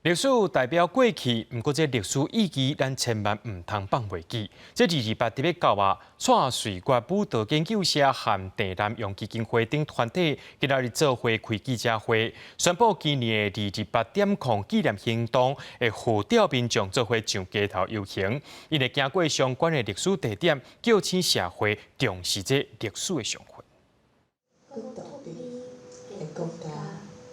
历史代表过去，不过这历史意义咱千万唔通放袂记。这228特别9月，蔡瑞国舞蹈研究社和地南用基金会等团体今仔日做会开记者会，宣布今年的228.0纪念行动会号召民众做伙上街头游行，因会经过相关的历史地点，叫醒社会重视这历史的常会。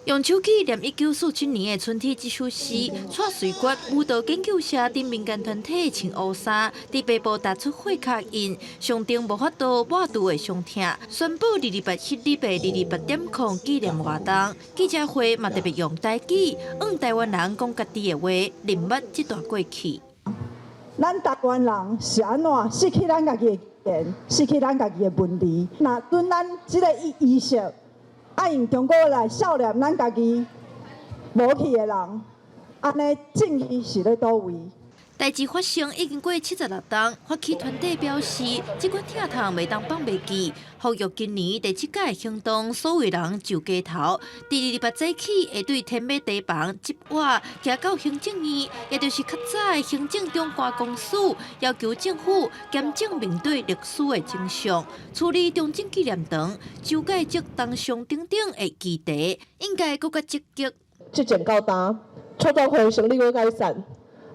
用手纪念1947年的春天这首诗，蔡瑞国舞蹈研究社等民间团体穿乌纱，伫背部打出火脚印，象征无法度抹除的伤痛，宣布228迄日的228.0纪念活动。记者会嘛特别用台语，向台湾人讲家己的话，认捌这段过去。咱台湾人是安怎失去咱家己的语言，失去咱家己的文字？那对咱这个意识。爱用中国来孝念咱家己无去的人，安尼正义是咧倒位？代志发生已经过76天，发起团体表示，这款疼痛袂当放袂记，呼吁今年第7届行动，所有人上街头，伫228早起会对天马地房集活，行到行政院，也就是较早的行政长官公署，要求政府严正面对历史的真相，处理中正纪念堂、周介石当上等等的议题，应该更加积极。这件到单，创造会成立个改善。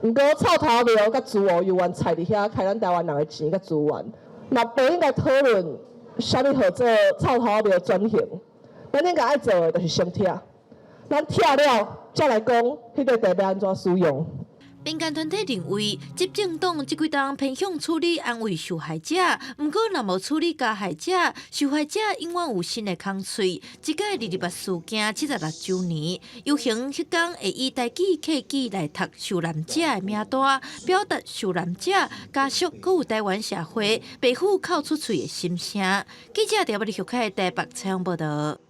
毋过臭头庙甲自由游园菜伫遐开咱台湾人的钱甲资源，那不应该讨论啥物号做臭头庙转型，咱应该爱做的就是先拆，咱拆了才来讲迄个地要安怎使用。民间团体认为，执政党这几冬偏向处理安慰受害者，不过若无处理加害者，受害者永远有新的空喙。这届228事件76周年，游行迄天会以台语客语来读受难者的名单，表达受难者家属佮有台湾社会背负哭出嘴的心声。记者调报李玉凯台北采访报道。